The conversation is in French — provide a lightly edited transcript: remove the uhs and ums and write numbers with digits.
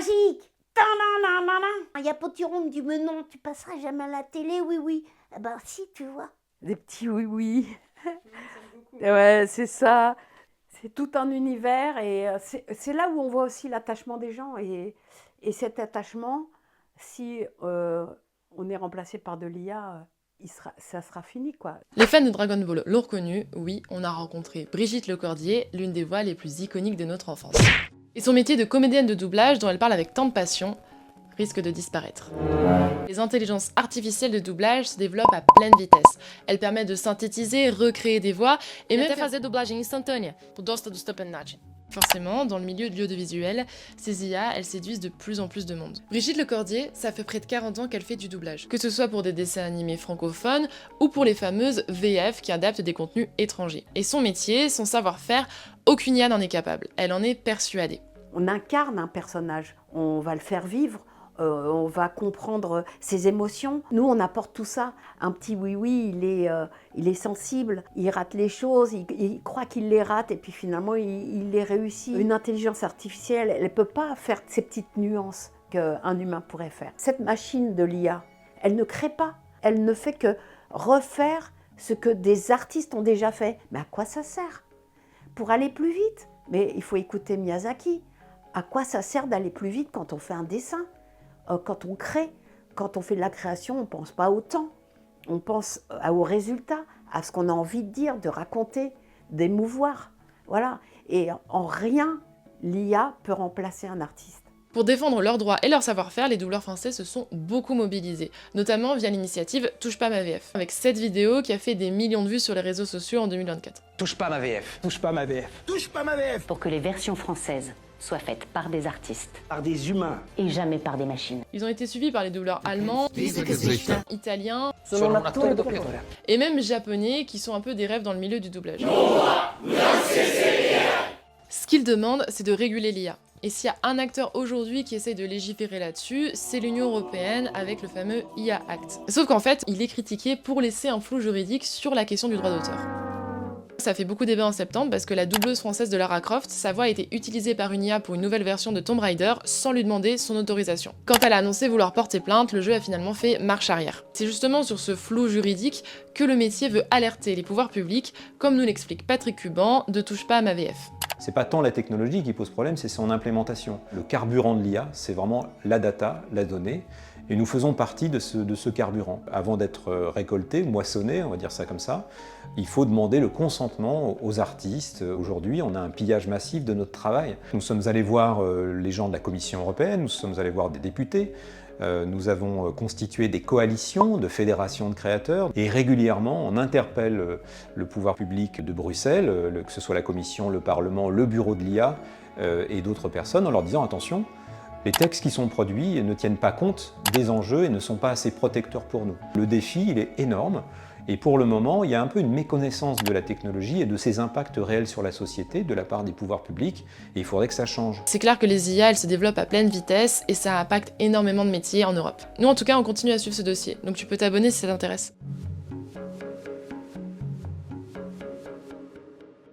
magique. Il y a Potiron me dit, mais non, tu passeras jamais à la télé, oui, oui. Eh ben si, tu vois. Des petits oui-oui. Ouais, c'est ça. C'est tout un univers et c'est là où on voit aussi l'attachement des gens. Et cet attachement, si on est remplacé par de l'IA, ça sera fini, quoi. Les fans de Dragon Ball l'ont reconnu, oui, on a rencontré Brigitte Lecordier, l'une des voix les plus iconiques de notre enfance. Et son métier de comédienne de doublage, dont elle parle avec tant de passion, risque de disparaître. Les intelligences artificielles de doublage se développent à pleine vitesse. Elles permettent de synthétiser, recréer des voix et même faire doublage instantané pour dosta do stop and nachin. Forcément, dans le milieu de l'audiovisuel, ces IA, elles séduisent de plus en plus de monde. Brigitte Lecordier, ça fait près de 40 ans qu'elle fait du doublage. Que ce soit pour des dessins animés francophones ou pour les fameuses VF qui adaptent des contenus étrangers. Et son métier, son savoir-faire, aucune IA n'en est capable. Elle en est persuadée. On incarne un personnage, on va le faire vivre, on va comprendre ses émotions. Nous, on apporte tout ça. Un petit oui-oui, il est sensible, il rate les choses, il croit qu'il les rate et puis finalement, il les réussit. Une intelligence artificielle, elle ne peut pas faire ces petites nuances qu'un humain pourrait faire. Cette machine de l'IA, elle ne crée pas, elle ne fait que refaire ce que des artistes ont déjà fait. Mais à quoi ça sert? Pour aller plus vite? Mais il faut écouter Miyazaki. À quoi ça sert d'aller plus vite quand on fait un dessin? Quand on crée, quand on fait de la création, on ne pense pas au temps. On pense au résultat, à ce qu'on a envie de dire, de raconter, d'émouvoir. Voilà. Et en rien, l'IA peut remplacer un artiste. Pour défendre leurs droits et leur savoir-faire, les doubleurs français se sont beaucoup mobilisés, notamment via l'initiative Touche pas ma VF, avec cette vidéo qui a fait des millions de vues sur les réseaux sociaux en 2024. Touche pas ma VF, touche pas ma VF, touche pas ma VF. Pour que les versions françaises soient faites par des artistes. Par des humains. Et jamais par des machines. Ils ont été suivis par les doubleurs allemands, italiens, et même japonais, qui sont un peu des rêves dans le milieu du doublage. Ce qu'ils demandent, c'est de réguler l'IA. Et s'il y a un acteur aujourd'hui qui essaye de légiférer là-dessus, c'est l'Union Européenne avec le fameux IA Act. Sauf qu'en fait, il est critiqué pour laisser un flou juridique sur la question du droit d'auteur. Ça fait beaucoup débat en septembre parce que la doubleuse française de Lara Croft, sa voix a été utilisée par une IA pour une nouvelle version de Tomb Raider sans lui demander son autorisation. Quand elle a annoncé vouloir porter plainte, le jeu a finalement fait marche arrière. C'est justement sur ce flou juridique que le métier veut alerter les pouvoirs publics, comme nous l'explique Patrick Cuban de Touche pas à ma VF. C'est pas tant la technologie qui pose problème, c'est son implémentation. Le carburant de l'IA, c'est vraiment la data, la donnée, et nous faisons partie de ce carburant. Avant d'être récolté, moissonné, on va dire ça comme ça, il faut demander le consentement aux artistes. Aujourd'hui, on a un pillage massif de notre travail. Nous sommes allés voir les gens de la Commission européenne, nous sommes allés voir des députés, nous avons constitué des coalitions de fédérations de créateurs et régulièrement on interpelle le pouvoir public de Bruxelles, que ce soit la Commission, le Parlement, le Bureau de l'IA et d'autres personnes en leur disant attention, les textes qui sont produits ne tiennent pas compte des enjeux et ne sont pas assez protecteurs pour nous. Le défi, il est énorme. Et pour le moment, il y a un peu une méconnaissance de la technologie et de ses impacts réels sur la société de la part des pouvoirs publics, et il faudrait que ça change. C'est clair que les IA, elles se développent à pleine vitesse et ça impacte énormément de métiers en Europe. Nous, en tout cas, on continue à suivre ce dossier, donc tu peux t'abonner si ça t'intéresse.